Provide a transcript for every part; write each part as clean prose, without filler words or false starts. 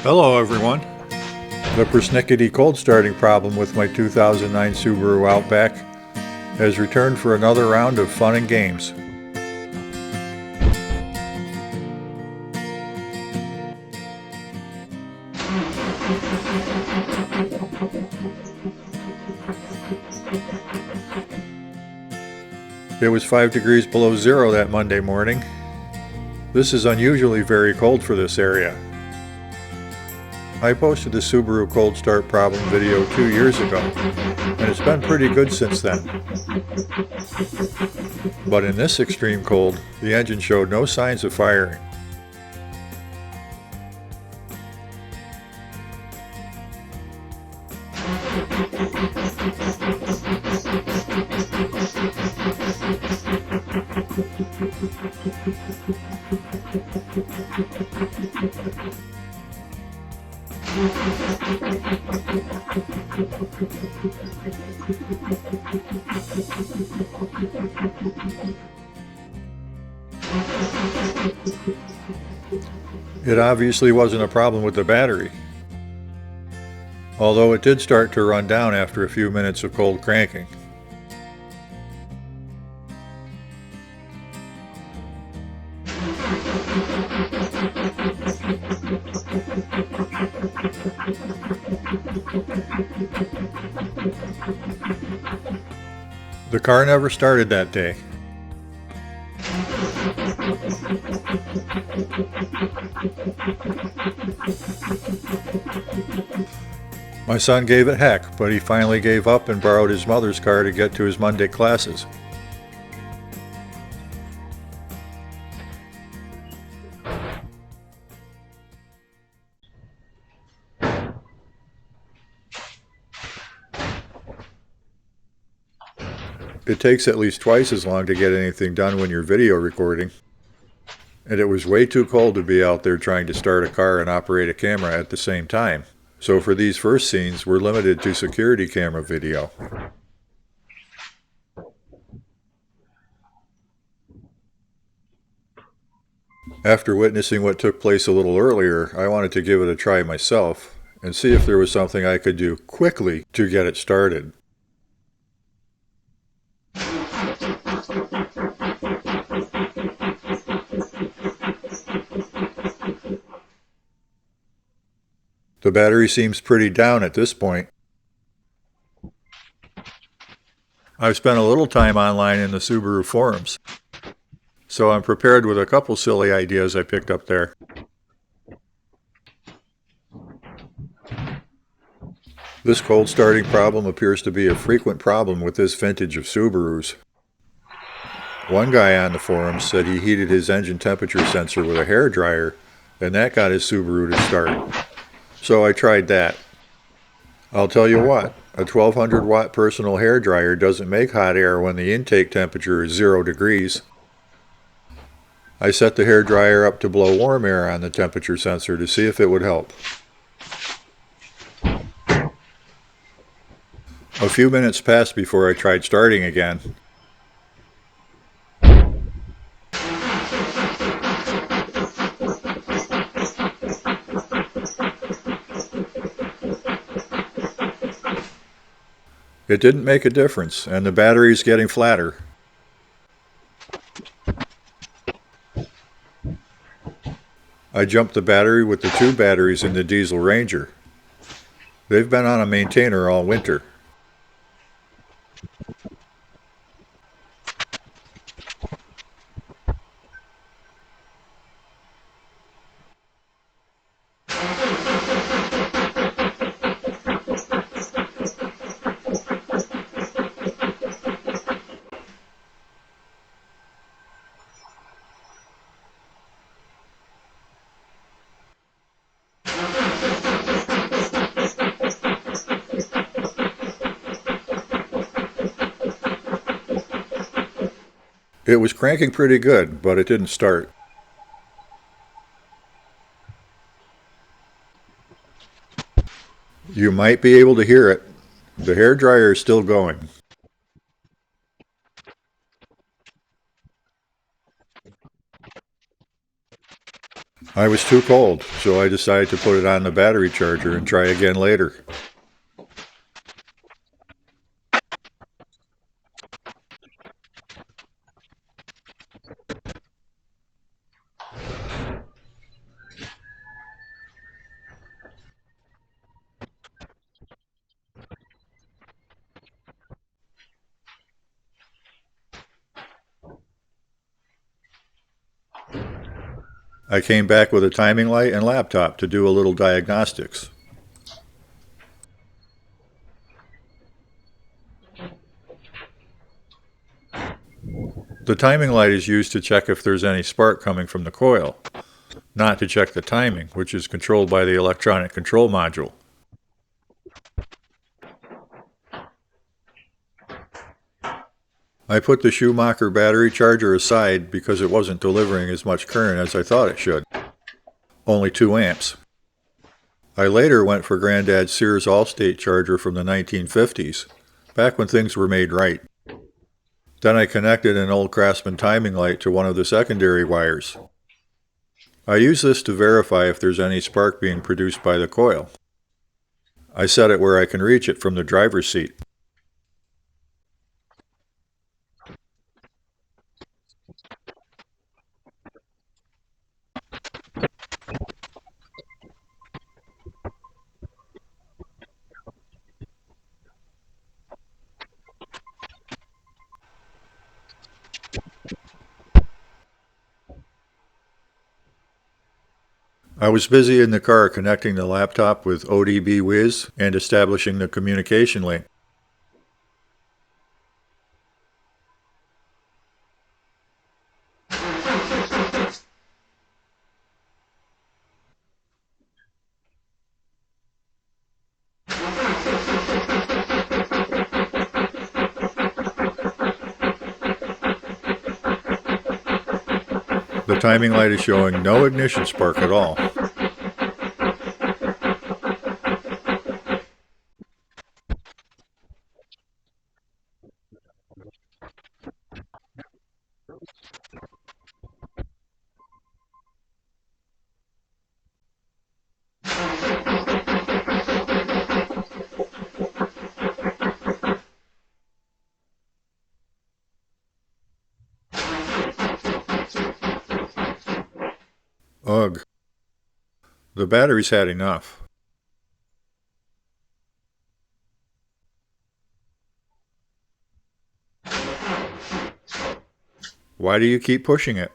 Hello everyone. The persnickety cold starting problem with my 2009 Subaru Outback has returned for another round of fun and games. It was 5 degrees below zero that Monday morning. This is unusually very cold for this area. I posted the Subaru cold start problem video 2 years ago, and it's been pretty good since then. But in this extreme cold, the engine showed no signs of firing. It obviously wasn't a problem with the battery, although it did start to run down after a few minutes of cold cranking. The car never started that day. My son gave it heck, but he finally gave up and borrowed his mother's car to get to his Monday classes. It takes at least twice as long to get anything done when you're video recording, and it was way too cold to be out there trying to start a car and operate a camera at the same time. So for these first scenes, we're limited to security camera video. After witnessing what took place a little earlier, I wanted to give it a try myself and see if there was something I could do quickly to get it started. The battery seems pretty down at this point. I've spent a little time online in the Subaru forums, so I'm prepared with a couple silly ideas I picked up there. This cold starting problem appears to be a frequent problem with this vintage of Subarus. One guy on the forums said he heated his engine temperature sensor with a hairdryer, and that got his Subaru to start. So I tried that. I'll tell you what, a 1200 watt personal hairdryer doesn't make hot air when the intake temperature is 0 degrees. I set the hairdryer up to blow warm air on the temperature sensor to see if it would help. A few minutes passed before I tried starting again. It didn't make a difference, and the battery's getting flatter. I jumped the battery with the two batteries in the Diesel Ranger. They've been on a maintainer all winter. It was cranking pretty good, but it didn't start. You might be able to hear it. The hairdryer is still going. I was too cold, so I decided to put it on the battery charger and try again later. I came back with a timing light and laptop to do a little diagnostics. The timing light is used to check if there's any spark coming from the coil, not to check the timing, which is controlled by the electronic control module. I put the Schumacher battery charger aside because it wasn't delivering as much current as I thought it should, only 2 amps. I later went for Granddad's Sears All-State charger from the 1950s, back when things were made right. Then I connected an old Craftsman timing light to one of the secondary wires. I use this to verify if there's any spark being produced by the coil. I set it where I can reach it from the driver's seat. I was busy in the car connecting the laptop with ODB Wiz and establishing the communication link. The timing light is showing no ignition spark at all. Ugh. The battery's had enough. Why do you keep pushing it?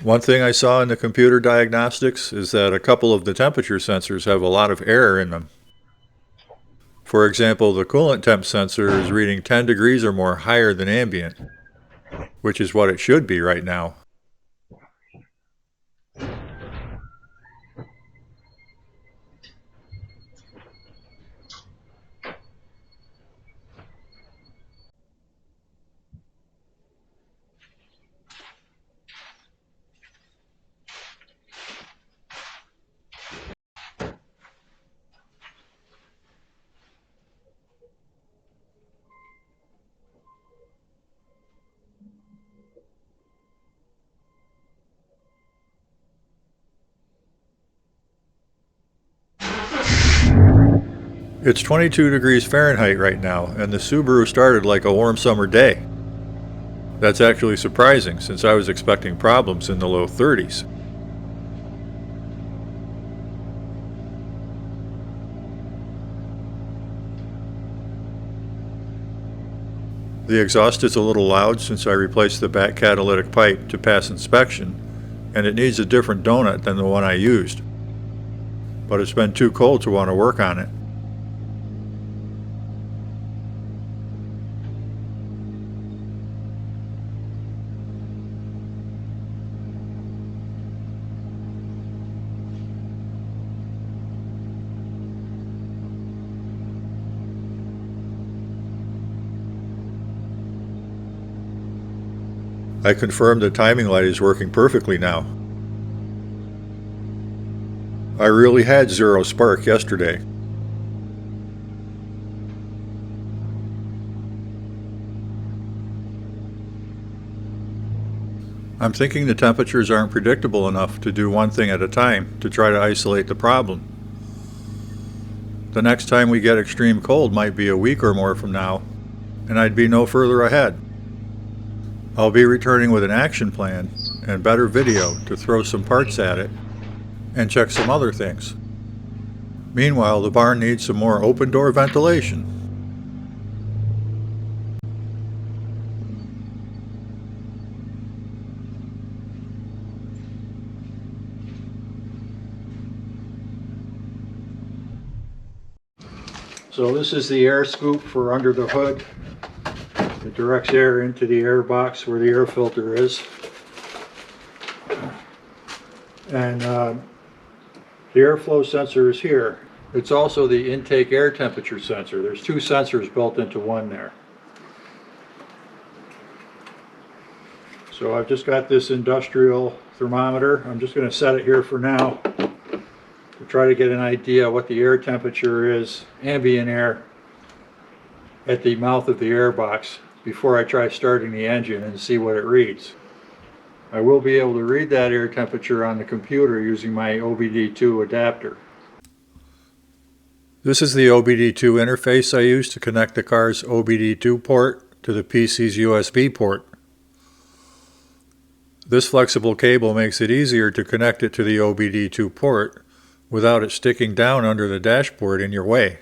One thing I saw in the computer diagnostics is that a couple of the temperature sensors have a lot of error in them. For example, the coolant temp sensor is reading 10 degrees or more higher than ambient, which is what it should be right now. It's 22 degrees Fahrenheit right now, and the Subaru started like a warm summer day. That's actually surprising, since I was expecting problems in the low 30s. The exhaust is a little loud since I replaced the back catalytic pipe to pass inspection, and it needs a different donut than the one I used. But it's been too cold to want to work on it. I confirmed the timing light is working perfectly now. I really had zero spark yesterday. I'm thinking the temperatures aren't predictable enough to do one thing at a time to try to isolate the problem. The next time we get extreme cold might be a week or more from now, and I'd be no further ahead. I'll be returning with an action plan and better video to throw some parts at it and check some other things. Meanwhile, the barn needs some more open door ventilation. So this is the air scoop for under the hood. It directs air into the air box where the air filter is. And the airflow sensor is here. It's also the intake air temperature sensor. There's two sensors built into one there. So I've just got this industrial thermometer. I'm just going to set it here for now to try to get an idea what the air temperature is, ambient air, at the mouth of the air box before I try starting the engine and see what it reads. I will be able to read that air temperature on the computer using my OBD2 adapter. This is the OBD2 interface I use to connect the car's OBD2 port to the PC's USB port. This flexible cable makes it easier to connect it to the OBD2 port without it sticking down under the dashboard in your way.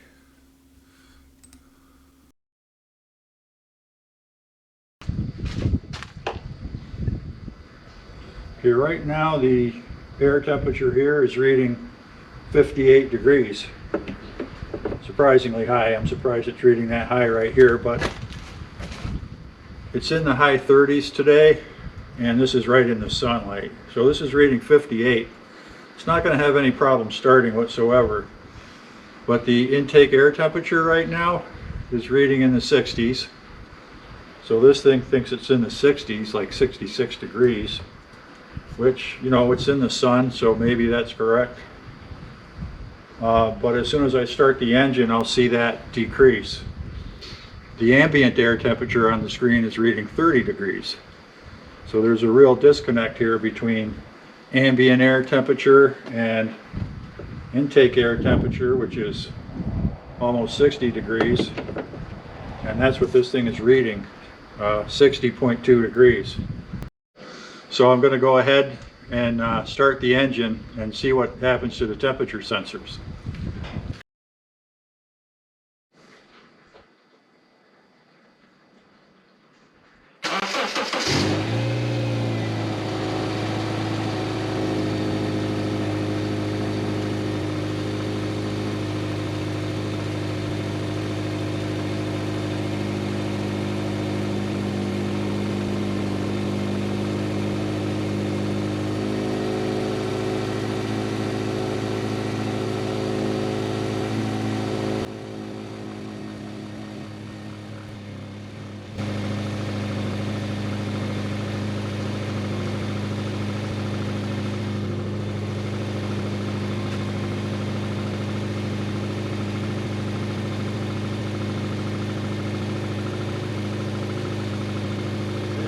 Okay, right now the air temperature here is reading 58 degrees. Surprisingly high. I'm surprised it's reading that high right here, but it's in the high 30s today, and this is right in the sunlight. So this is reading 58. It's not going to have any problem starting whatsoever, but the intake air temperature right now is reading in the 60s. So this thing thinks it's in the 60s, like 66 degrees, which, you know, it's in the sun, so maybe that's correct. But as soon as I start the engine, I'll see that decrease. The ambient air temperature on the screen is reading 30 degrees. So there's a real disconnect here between ambient air temperature and intake air temperature, which is almost 60 degrees. And that's what this thing is reading, 60.2 degrees. So I'm going to go ahead and start the engine and see what happens to the temperature sensors.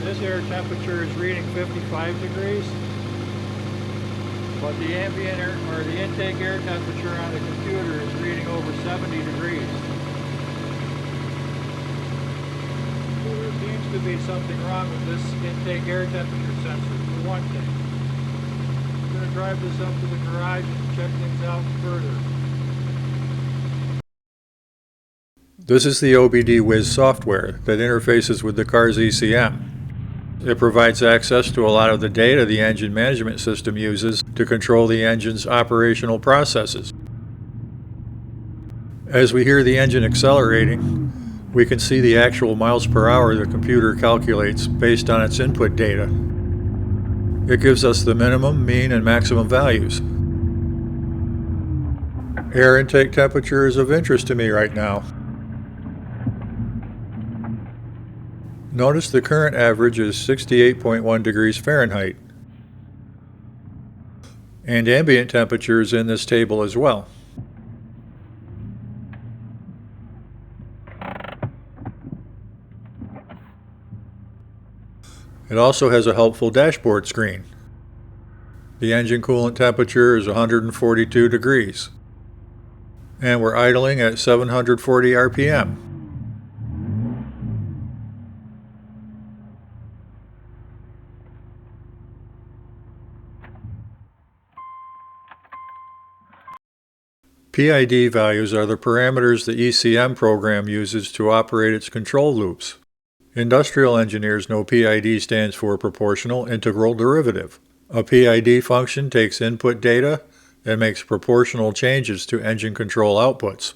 This air temperature is reading 55 degrees, but the ambient air or the intake air temperature on the computer is reading over 70 degrees. So there seems to be something wrong with this intake air temperature sensor, for one thing. I'm going to drive this up to the garage and check things out further. This is the OBD Wiz software that interfaces with the car's ECM. It provides access to a lot of the data the engine management system uses to control the engine's operational processes. As we hear the engine accelerating, we can see the actual miles per hour the computer calculates based on its input data. It gives us the minimum, mean, and maximum values. Air intake temperature is of interest to me right now. Notice the current average is 68.1 degrees Fahrenheit. And ambient temperature is in this table as well. It also has a helpful dashboard screen. The engine coolant temperature is 142 degrees. And we're idling at 740 RPM. PID values are the parameters the ECM program uses to operate its control loops. Industrial engineers know PID stands for proportional integral derivative. A PID function takes input data and makes proportional changes to engine control outputs.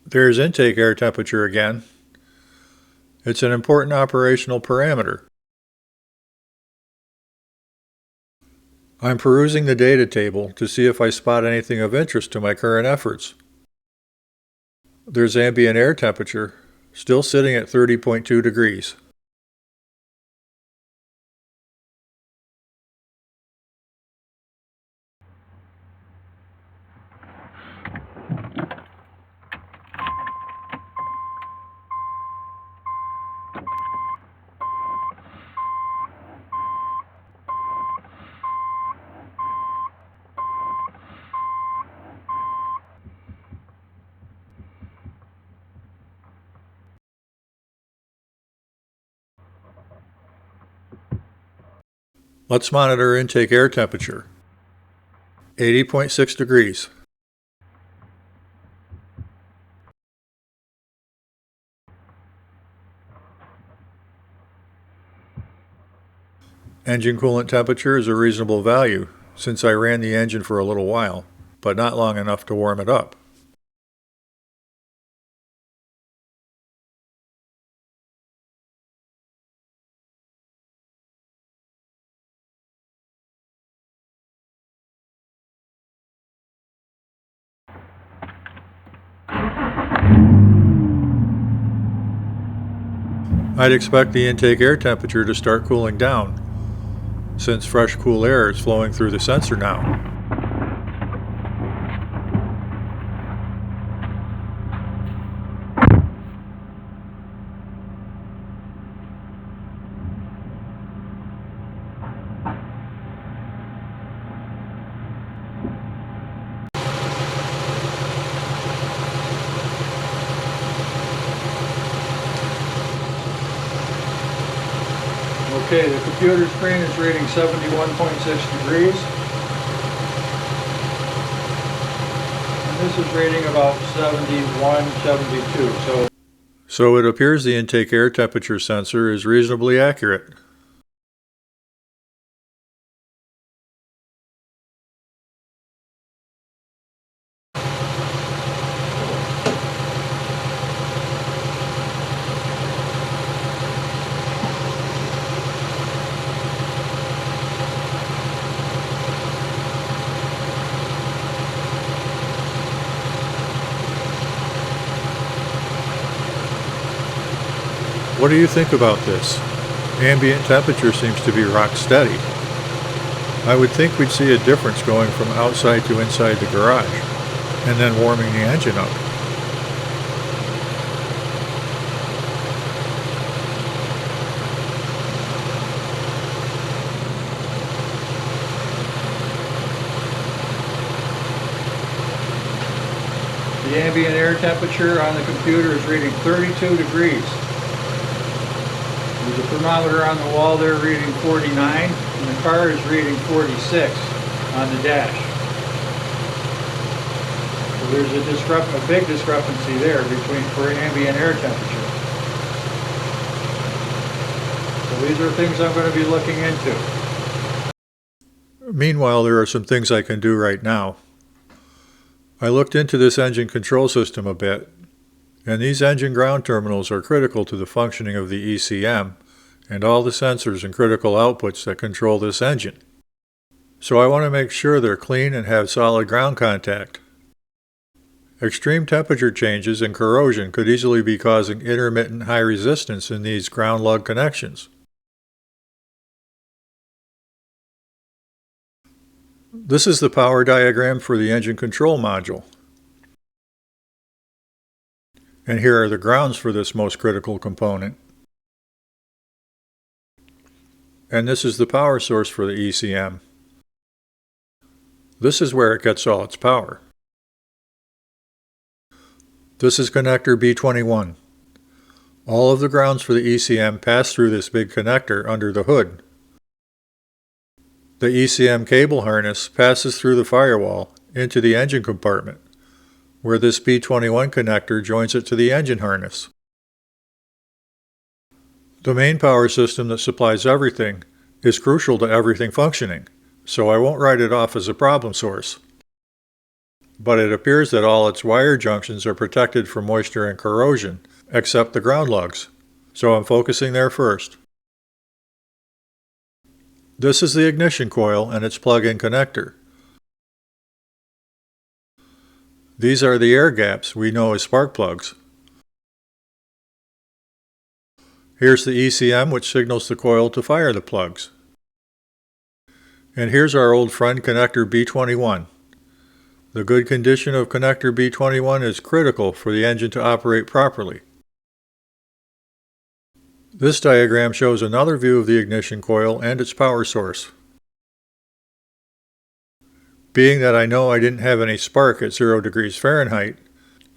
There's intake air temperature again. It's an important operational parameter. I'm perusing the data table to see if I spot anything of interest to my current efforts. There's ambient air temperature, still sitting at 30.2 degrees. Let's monitor intake air temperature. 80.6 degrees. Engine coolant temperature is a reasonable value since I ran the engine for a little while, but not long enough to warm it up. I'd expect the intake air temperature to start cooling down, since fresh cool air is flowing through the sensor now. Okay, the computer screen is reading 71.6 degrees. And this is reading about 71, 72. So it appears the intake air temperature sensor is reasonably accurate. What do you think about this? Ambient temperature seems to be rock steady. I would think we'd see a difference going from outside to inside the garage, and then warming the engine up. The ambient air temperature on the computer is reading 32 degrees. There's a thermometer on the wall there reading 49, and the car is reading 46 on the dash. So there's a big discrepancy there for ambient air temperature. So these are things I'm going to be looking into. Meanwhile, there are some things I can do right now. I looked into this engine control system a bit, and these engine ground terminals are critical to the functioning of the ECM and all the sensors and critical outputs that control this engine. So I want to make sure they're clean and have solid ground contact. Extreme temperature changes and corrosion could easily be causing intermittent high resistance in these ground lug connections. This is the power diagram for the engine control module. And here are the grounds for this most critical component. And this is the power source for the ECM. This is where it gets all its power. This is connector B21. All of the grounds for the ECM pass through this big connector under the hood. The ECM cable harness passes through the firewall into the engine compartment, where this B21 connector joins it to the engine harness. The main power system that supplies everything is crucial to everything functioning, so I won't write it off as a problem source. But it appears that all its wire junctions are protected from moisture and corrosion, except the ground lugs, so I'm focusing there first. This is the ignition coil and its plug-in connector. These are the air gaps we know as spark plugs. Here's the ECM, which signals the coil to fire the plugs. And here's our old friend connector B21. The good condition of connector B21 is critical for the engine to operate properly. This diagram shows another view of the ignition coil and its power source. Being that I know I didn't have any spark at 0 degrees Fahrenheit,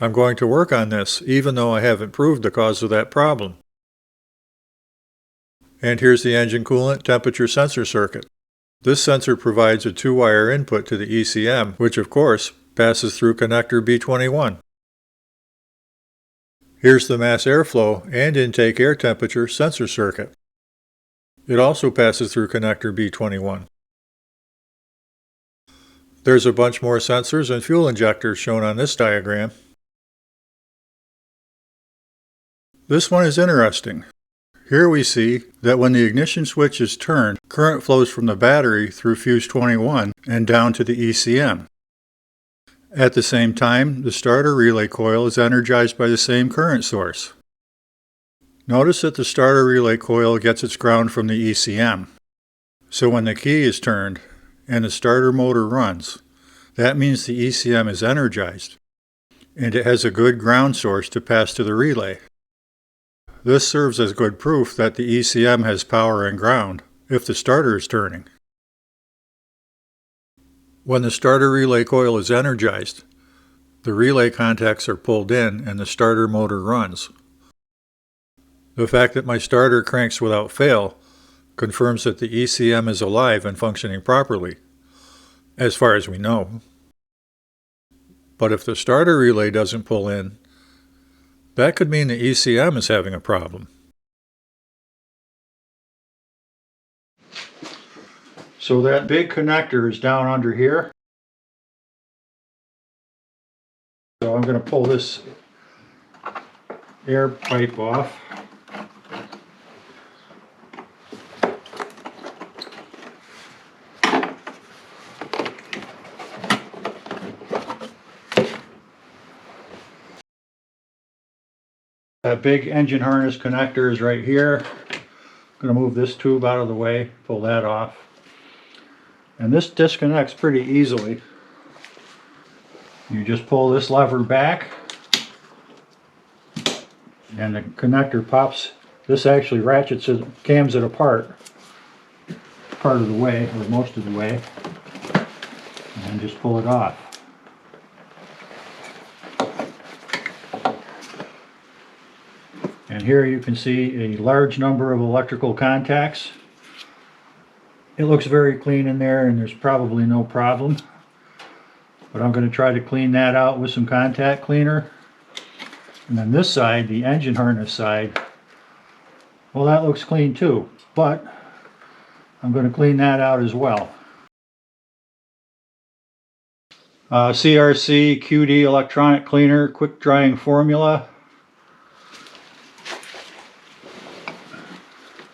I'm going to work on this even though I haven't proved the cause of that problem. And here's the engine coolant temperature sensor circuit. This sensor provides a 2-wire input to the ECM, which of course passes through connector B21. Here's the mass airflow and intake air temperature sensor circuit. It also passes through connector B21. There's a bunch more sensors and fuel injectors shown on this diagram. This one is interesting. Here we see that when the ignition switch is turned, current flows from the battery through fuse 21 and down to the ECM. At the same time, the starter relay coil is energized by the same current source. Notice that the starter relay coil gets its ground from the ECM. So when the key is turned and the starter motor runs, that means the ECM is energized and it has a good ground source to pass to the relay. This serves as good proof that the ECM has power and ground if the starter is turning. When the starter relay coil is energized, the relay contacts are pulled in and the starter motor runs. The fact that my starter cranks without fail confirms that the ECM is alive and functioning properly, as far as we know. But if the starter relay doesn't pull in, that could mean the ECM is having a problem. So that big connector is down under here. So I'm going to pull this air pipe off. That big engine harness connector is right here. I'm going to move this tube out of the way, pull that off. And this disconnects pretty easily. You just pull this lever back and the connector pops. This actually ratchets it, cams it apart part of the way, or most of the way, and just pull it off. And here you can see a large number of electrical contacts. It looks very clean in there and there's probably no problem. But I'm going to try to clean that out with some contact cleaner. And then this side, the engine harness side, well, that looks clean too. But I'm going to clean that out as well. CRC QD electronic cleaner, quick drying formula.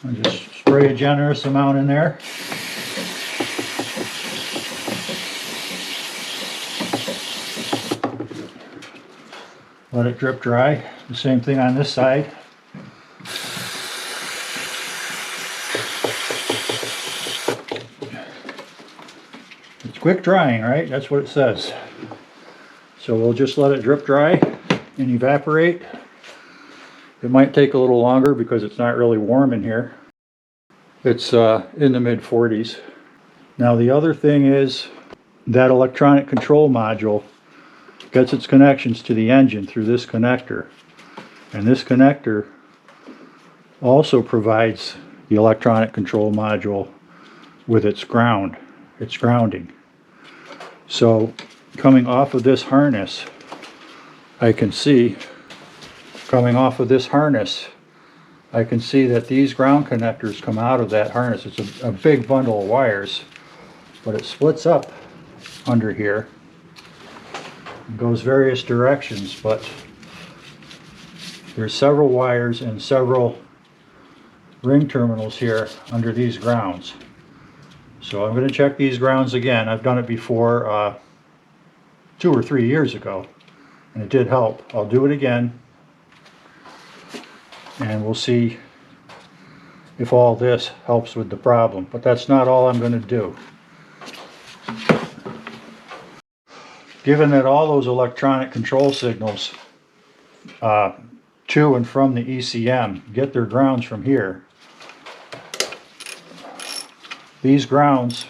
I'll just spray a generous amount in there. Let it drip dry. The same thing on this side. It's quick drying, right? That's what it says. So we'll just let it drip dry and evaporate. It might take a little longer because it's not really warm in here. It's in the mid 40s. Now the other thing is that electronic control module gets its connections to the engine through this connector. And this connector also provides the electronic control module with its grounding. So coming off of this harness, I can see that these ground connectors come out of that harness. It's a big bundle of wires, but it splits up under here. It goes various directions, but there's several wires and several ring terminals here under these grounds. So I'm going to check these grounds again. I've done it before 2 or 3 years ago, and it did help. I'll do it again, and we'll see if all this helps with the problem. But that's not all I'm going to do. Given that all those electronic control signals to and from the ECM get their grounds from here, these grounds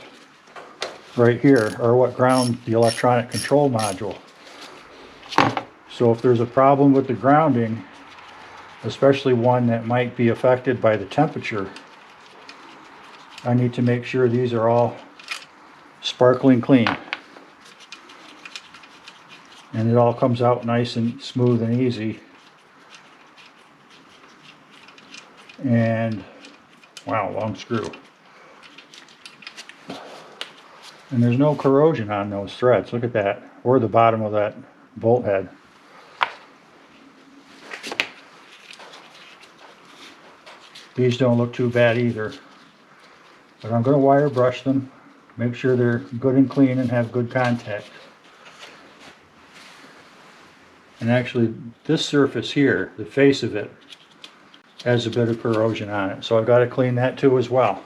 right here are what ground the electronic control module. So if there's a problem with the grounding, especially one that might be affected by the temperature, I need to make sure these are all sparkling clean. And it all comes out nice and smooth and easy. And wow, long screw. And there's no corrosion on those threads. Look at that. Or the bottom of that bolt head. These don't look too bad either. But I'm going to wire brush them. Make sure they're good and clean and have good contact. And actually, this surface here, the face of it, has a bit of corrosion on it. So I've got to clean that too as well.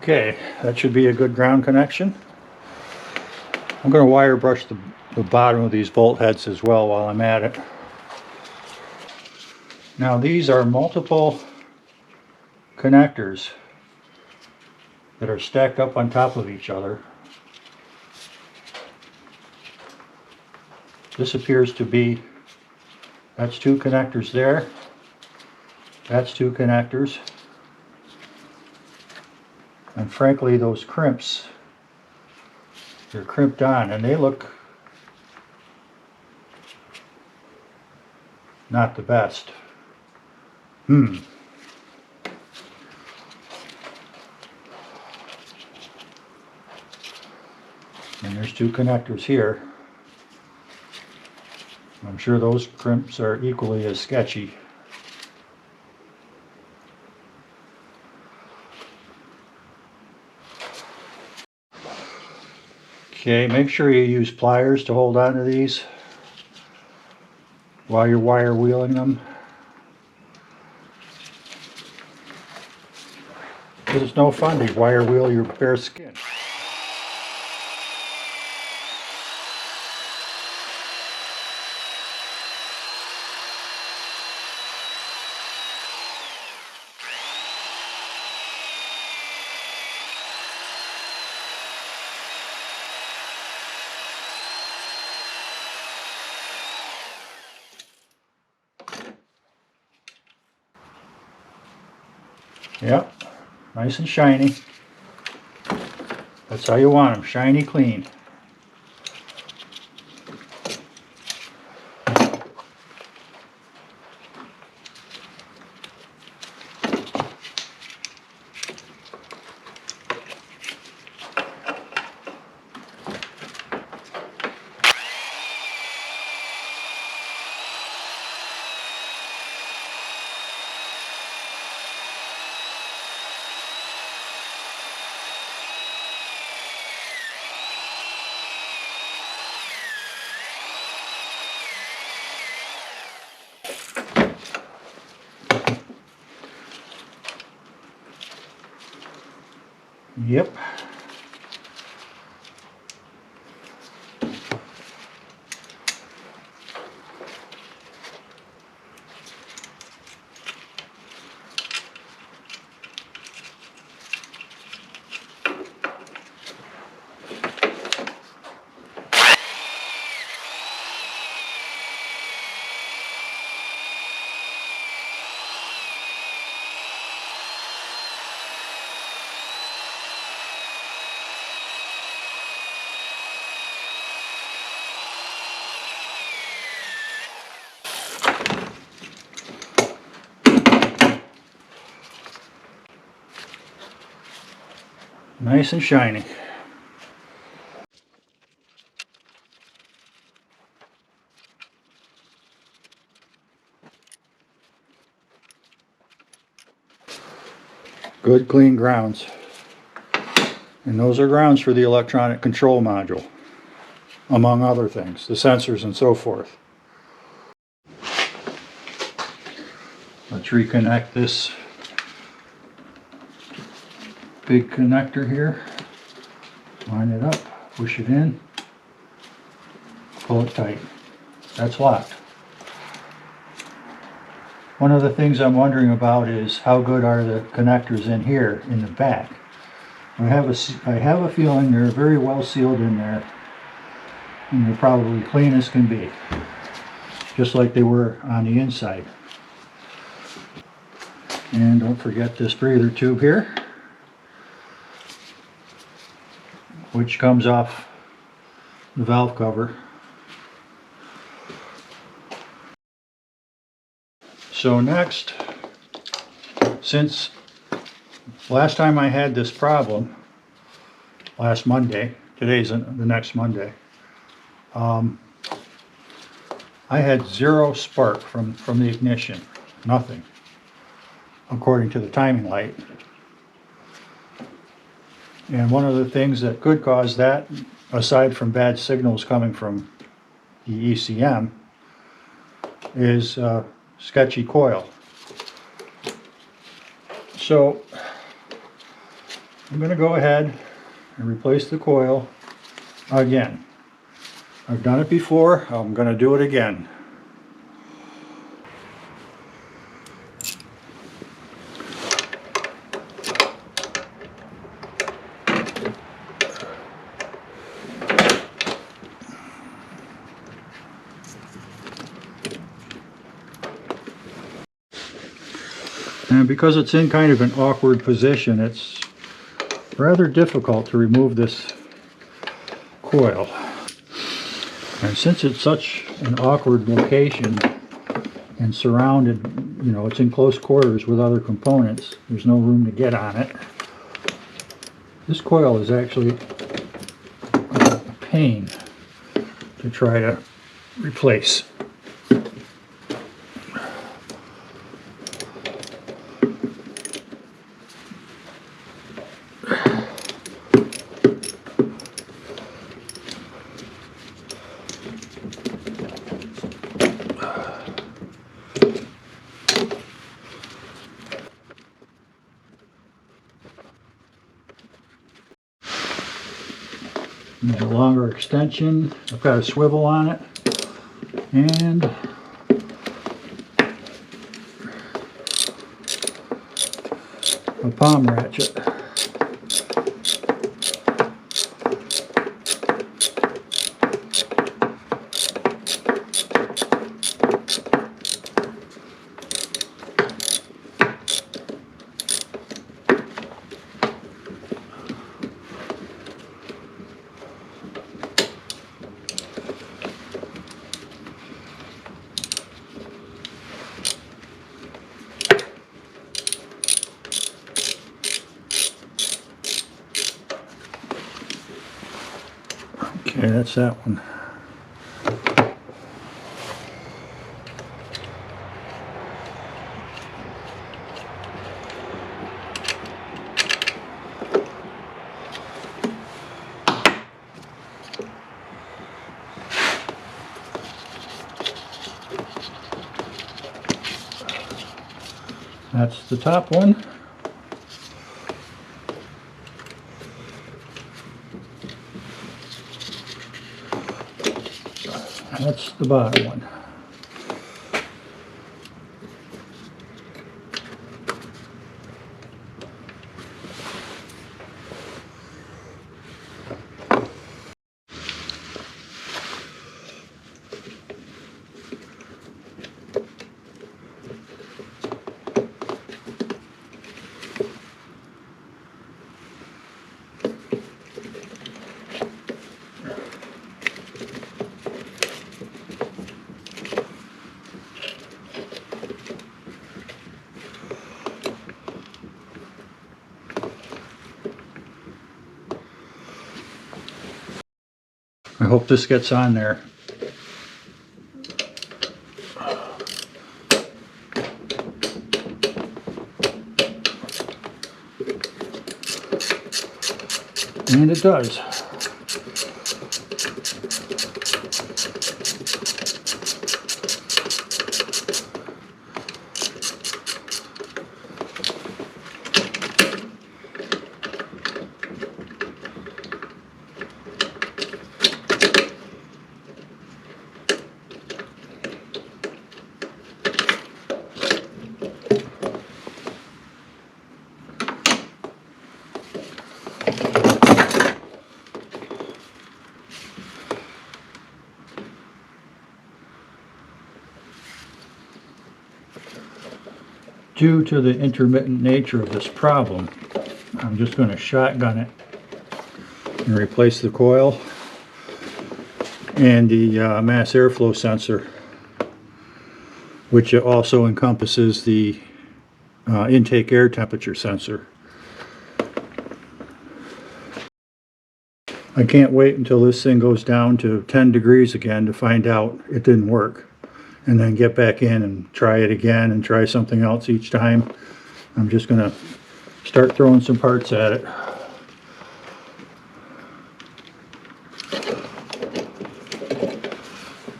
Okay, that should be a good ground connection. I'm going to wire brush the bottom of these bolt heads as well while I'm at it. Now these are multiple connectors that are stacked up on top of each other. This appears to be, that's 2 connectors there, that's 2 connectors. And frankly, those crimps, they're crimped on and they look not the best. And there's 2 connectors here. I'm sure those crimps are equally as sketchy. Okay, make sure you use pliers to hold on to these while you're wire wheeling them. Because it's no fun to wire wheel your bare skin. Yep, nice and shiny. That's how you want them, shiny clean. Yep. Nice and shiny. Good clean grounds. And those are grounds for the electronic control module, among other things, the sensors and so forth. Let's reconnect this big connector here. Line it up, push it in, pull it tight. That's locked. One of the things I'm wondering about is how good are the connectors in here in the back. I have a feeling they're very well sealed in there, and they're probably clean as can be, just like they were on the inside. And don't forget this breather tube here, which comes off the valve cover. So next, since last time I had this problem, last Monday, today's the next Monday, I had zero spark from the ignition, nothing, according to the timing light. And one of the things that could cause that, aside from bad signals coming from the ECM, is sketchy coil. So I'm going to go ahead and replace the coil again. I've done it before, I'm going to do it again. And because it's in kind of an awkward position, it's rather difficult to remove this coil. And since it's such an awkward location and surrounded, you know, it's in close quarters with other components, there's no room to get on it. This coil is actually a pain to try to replace. There's a longer extension. I've got a swivel on it, and a palm ratchet. Okay, that's that one. That's the top one. That's the bottom one. I hope this gets on there. And it does. Due to the intermittent nature of this problem, I'm just going to shotgun it and replace the coil and the mass airflow sensor, which also encompasses the intake air temperature sensor. I can't wait until this thing goes down to 10 degrees again to find out it didn't work, and then get back in and try it again and try something else each time. I'm just going to start throwing some parts at it.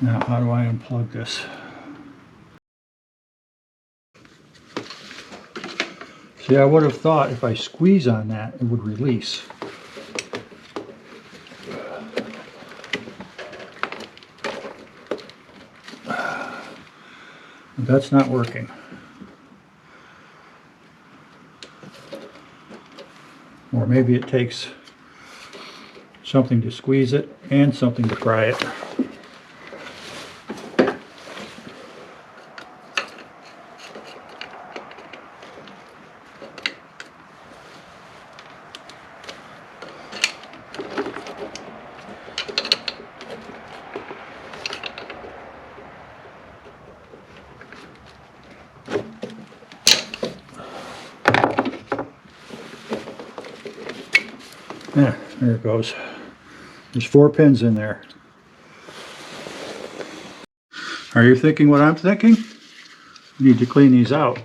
Now, how do I unplug this? See, I would have thought if I squeeze on that, it would release. But that's not working. Or maybe it takes something to squeeze it and something to pry it. Yeah, there it goes. There's 4 pins in there. Are you thinking what I'm thinking? You need to clean these out.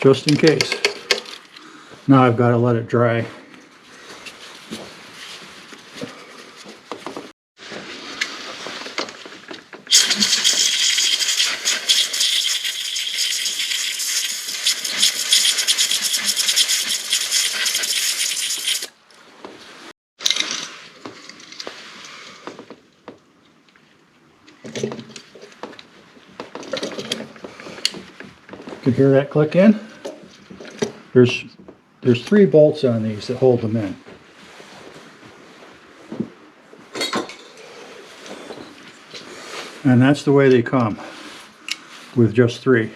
Just in case. Now I've got to let it dry. Can hear that click in? There's 3 bolts on these that hold them in. And that's the way they come, with just 3.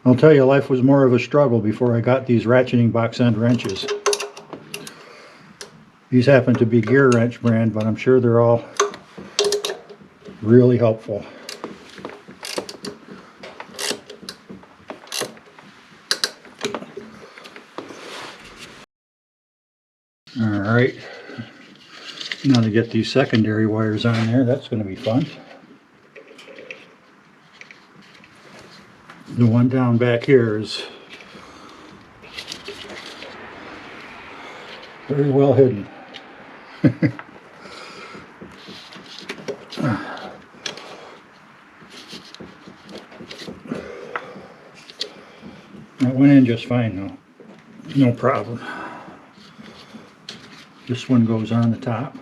I'll tell you, life was more of a struggle before I got these ratcheting box end wrenches. These happen to be Gear Wrench brand, but I'm sure they're all really helpful. Alright, now to get these secondary wires on there, that's going to be fun. The one down back here is very well hidden. That went in just fine though, no problem. This one goes on the top.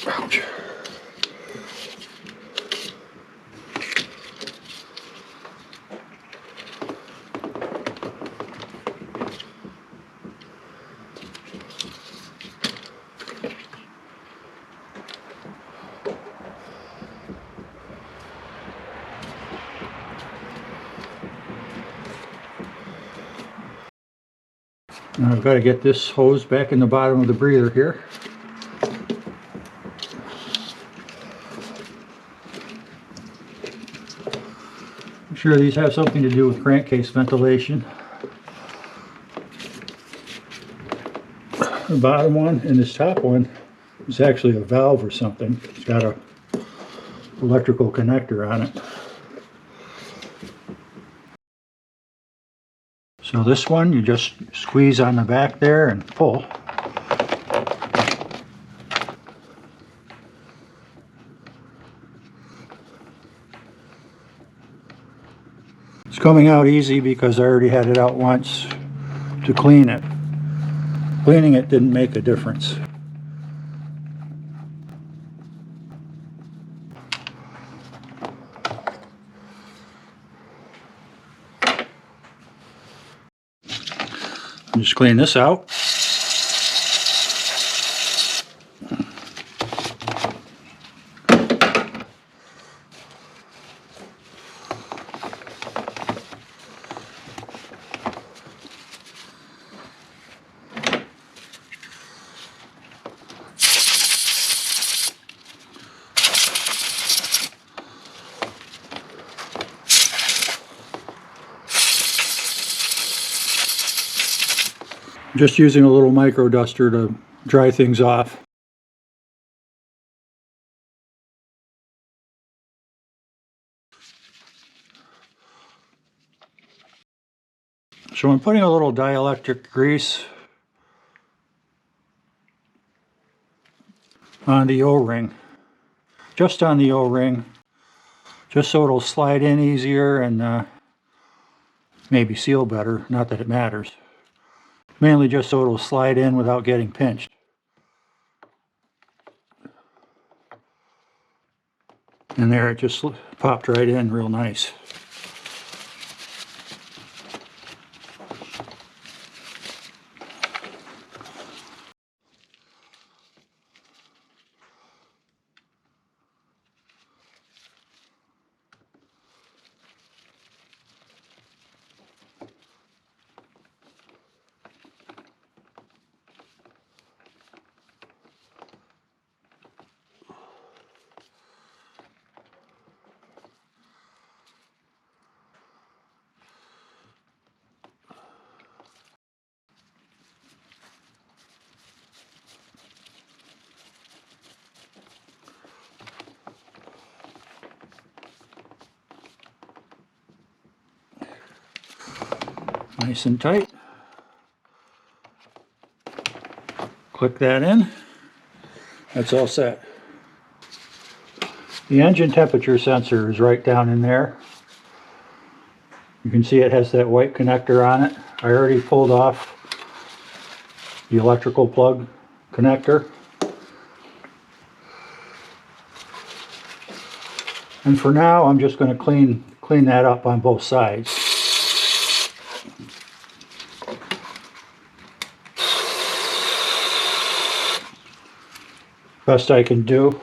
Ouch. Now I've got to get this hose back in the bottom of the breather here. I'm sure these have something to do with crankcase ventilation. The bottom one and this top one is actually a valve or something. It's got a electrical connector on it. So this one you just squeeze on the back there and pull. It's coming out easy because I already had it out once to clean it. Cleaning it didn't make a difference. Just clean this out. Just using a little micro duster to dry things off. So I'm putting a little dielectric grease on the O-ring, just on the O-ring, just so it'll slide in easier and maybe seal better, not that it matters. Mainly just so it'll slide in without getting pinched. And there, it just popped right in real nice. Nice and tight. Click that in. That's all set. The engine temperature sensor is right down in there. You can see it has that white connector on it. I already pulled off the electrical plug connector. And for now, I'm just going to clean that up on both sides. best I can do.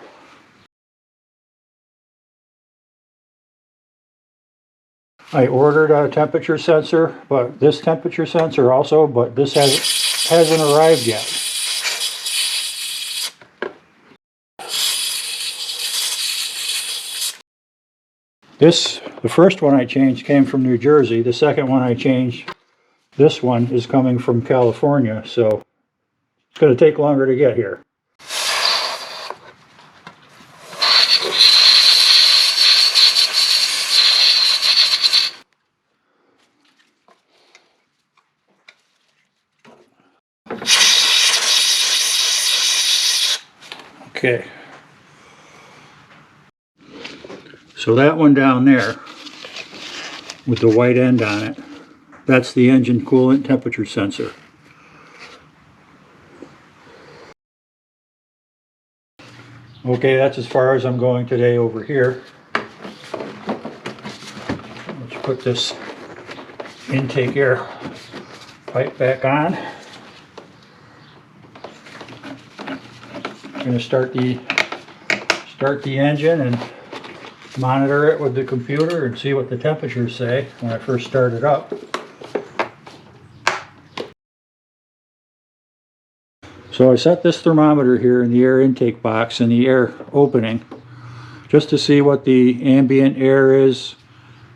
I ordered a temperature sensor, but this temperature sensor also, but this hasn't arrived yet. The first one I changed came from New Jersey. The second one I changed, this one is coming from California, so it's going to take longer to get here. Okay. So that one down there with the white end on it, that's the engine coolant temperature sensor. Okay, that's as far as I'm going today over here. Let's put this intake air pipe back on. I'm going to start the engine and monitor it with the computer and see what the temperatures say when I first start it up. So I set this thermometer here in the air intake box in the air opening just to see what the ambient air is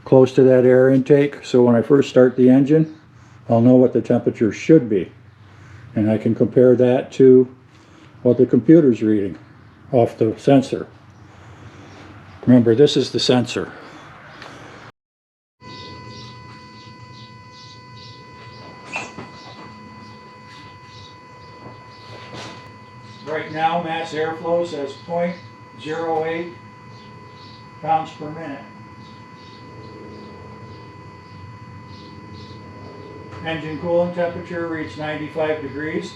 close to that air intake. So when I first start the engine, I'll know what the temperature should be. And I can compare that to what the computer's reading off the sensor. Remember, this is the sensor. Right now, mass airflow says 0.08 pounds per minute. Engine coolant temperature reached 95 degrees,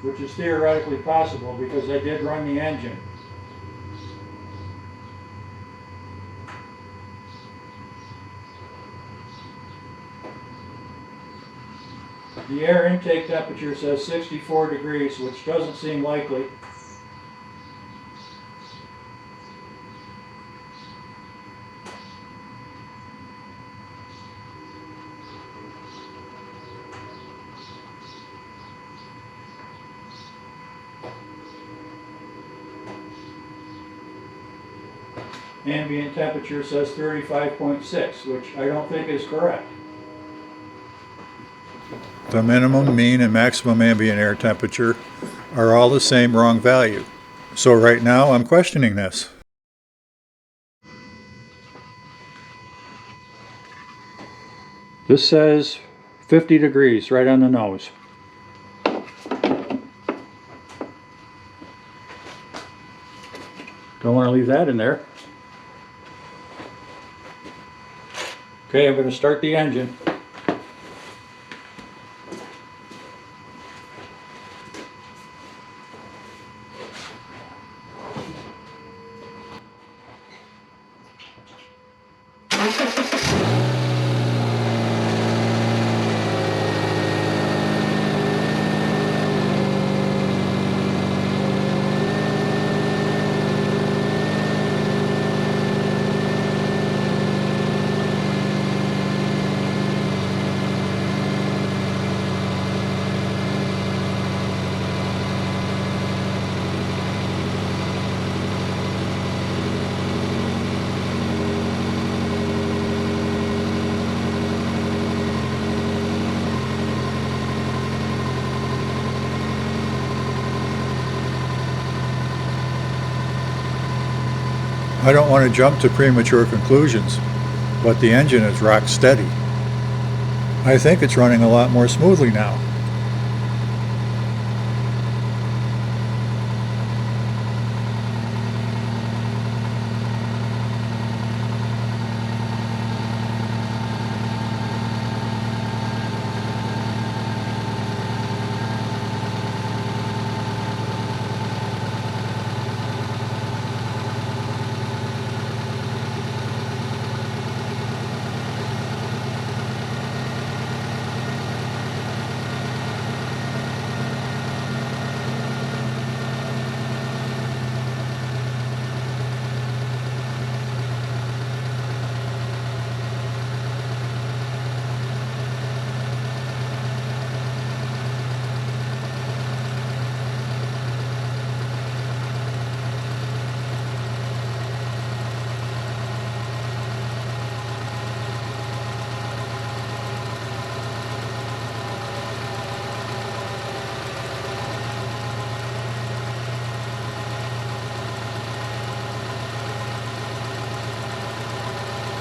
which is theoretically possible because I did run the engine. The air intake temperature says 64 degrees, which doesn't seem likely. Ambient temperature says 35.6, which I don't think is correct. The minimum, mean, and maximum ambient air temperature are all the same wrong value. So right now I'm questioning this. This says 50 degrees right on the nose. Don't want to leave that in there. Okay, I'm going to start the engine. I don't want to jump to premature conclusions, but the engine is rock steady. I think it's running a lot more smoothly now.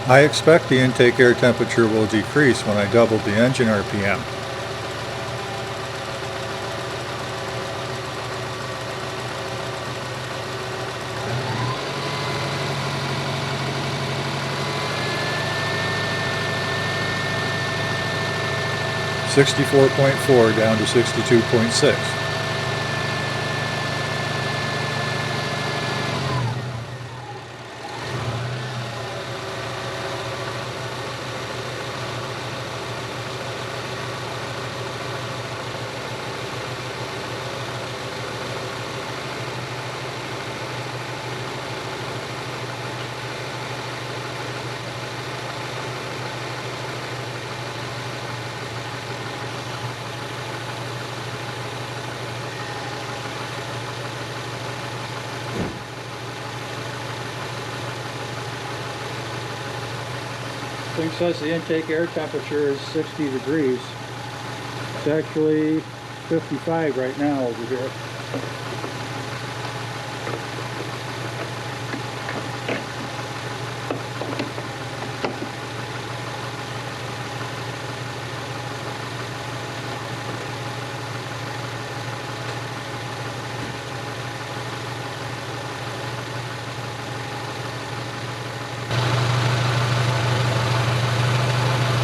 I expect the intake air temperature will decrease when I double the engine RPM. (64.4) down to 62.6. Thing says the intake air temperature is 60 degrees. It's actually 55 right now over here.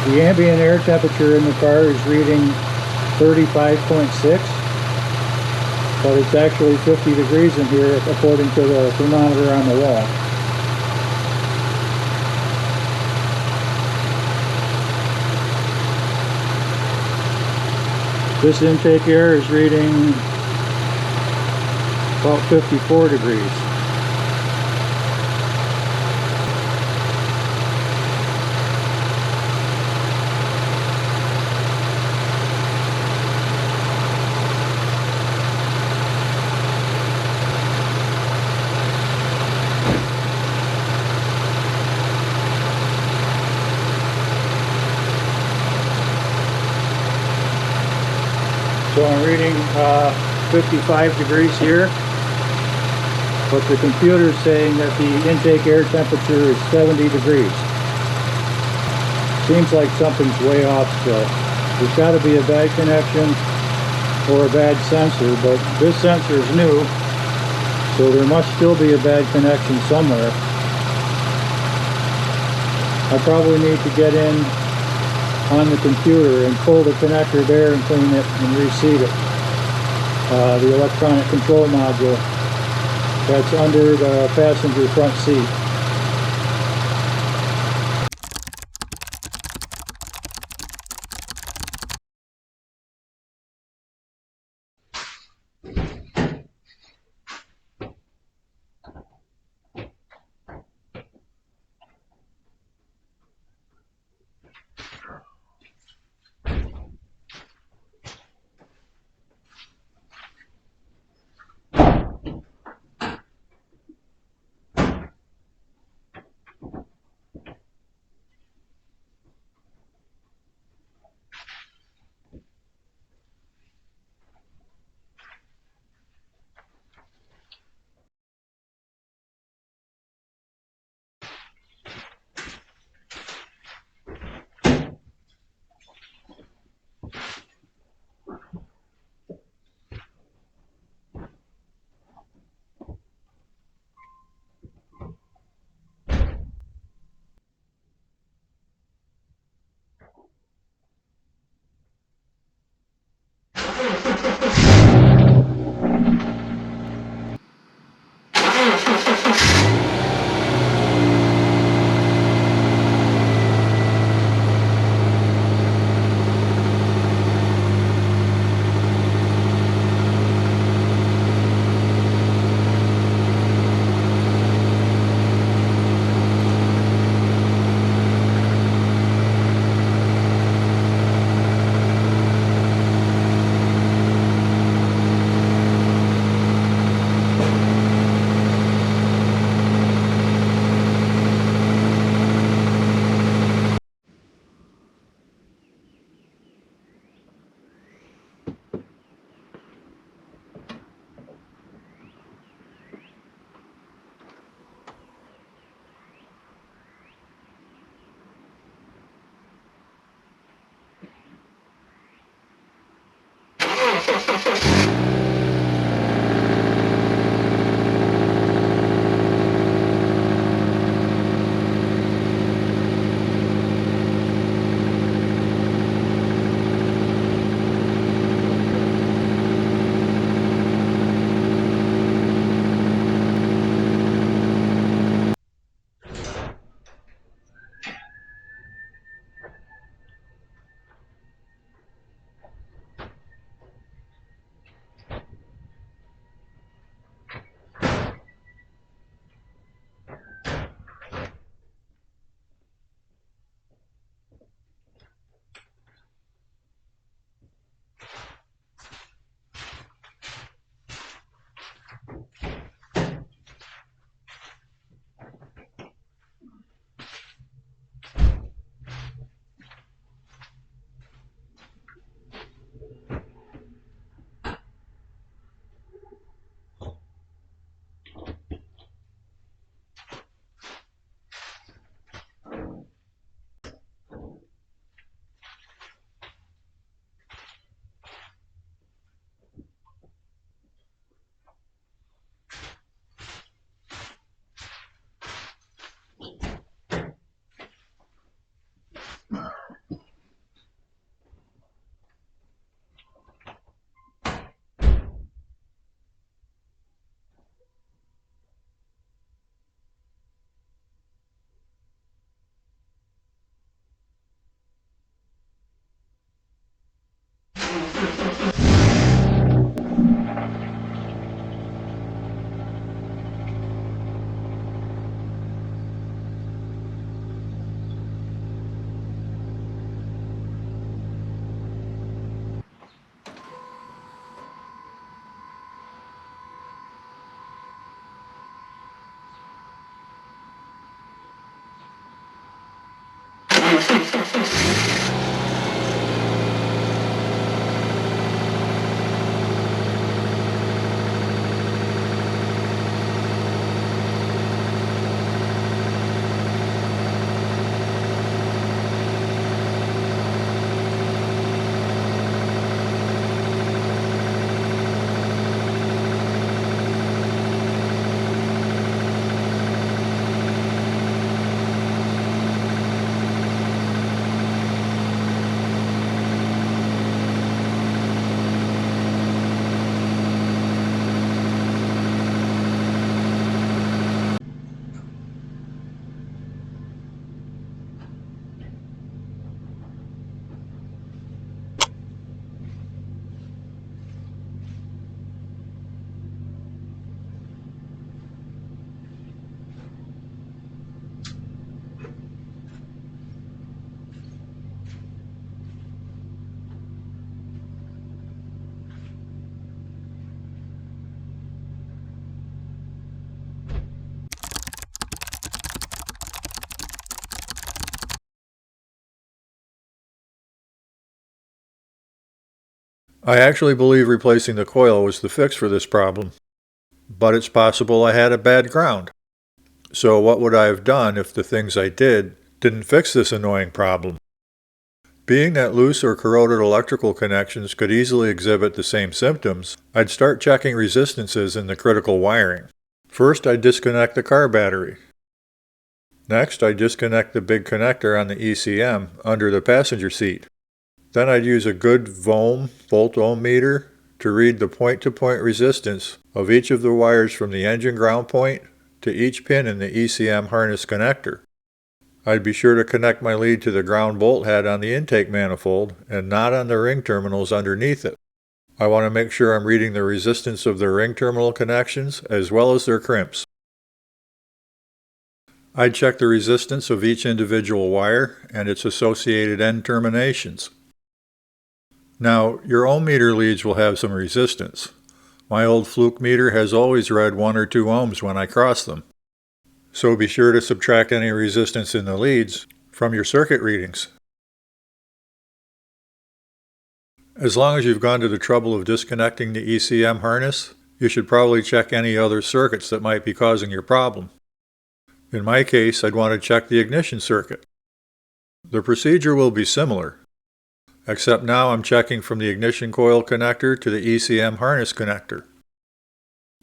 The ambient air temperature in the car is reading 35.6, but it's actually 50 degrees in here according to the thermometer on the wall. This intake air is reading about 54 degrees. So I'm reading 55 degrees here, but the computer's saying that the intake air temperature is 70 degrees. Seems like something's way off still. There's got to be a bad connection or a bad sensor, but this sensor is new, so there must still be a bad connection somewhere. I probably need to get in on the computer and pull the connector there and clean it and reseat it. The electronic control module that's under the passenger front seat. I actually believe replacing the coil was the fix for this problem, but it's possible I had a bad ground. So what would I have done if the things I did didn't fix this annoying problem? Being that loose or corroded electrical connections could easily exhibit the same symptoms, I'd start checking resistances in the critical wiring. First, I'd disconnect the car battery. Next, I'd disconnect the big connector on the ECM under the passenger seat. Then I'd use a good volt-ohm meter to read the point-to-point resistance of each of the wires from the engine ground point to each pin in the ECM harness connector. I'd be sure to connect my lead to the ground bolt head on the intake manifold and not on the ring terminals underneath it. I want to make sure I'm reading the resistance of the ring terminal connections as well as their crimps. I'd check the resistance of each individual wire and its associated end terminations. Now, your ohm meter leads will have some resistance. My old fluke meter has always read 1 or 2 ohms when I cross them. So be sure to subtract any resistance in the leads from your circuit readings. As long as you've gone to the trouble of disconnecting the ECM harness, you should probably check any other circuits that might be causing your problem. In my case, I'd want to check the ignition circuit. The procedure will be similar. except now I'm checking from the ignition coil connector to the ECM harness connector.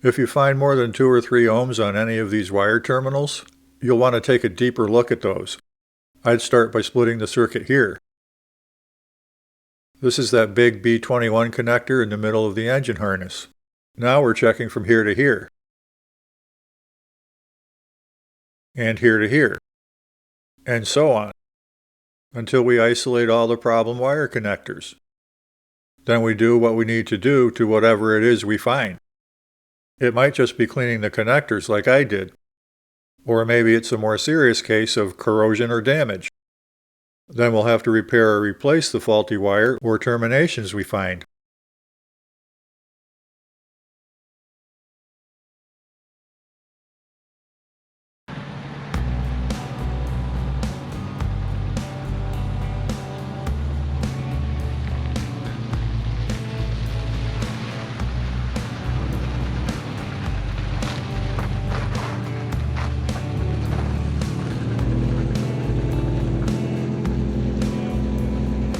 If you find more than 2 or 3 ohms on any of these wire terminals, you'll want to take a deeper look at those. I'd start by splitting the circuit here. This is that big B21 connector in the middle of the engine harness. Now we're checking from here to here. And here to here. And so on, until we isolate all the problem wire connectors. Then we do what we need to do to whatever it is we find. It might just be cleaning the connectors like I did. Or maybe it's a more serious case of corrosion or damage. Then we'll have to repair or replace the faulty wire or terminations we find.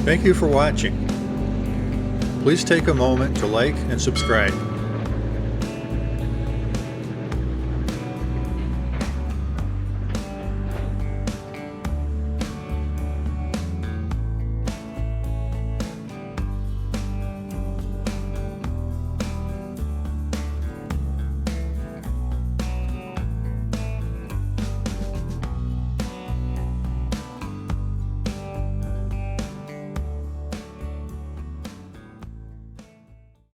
Thank you for watching. Please take a moment to like and subscribe.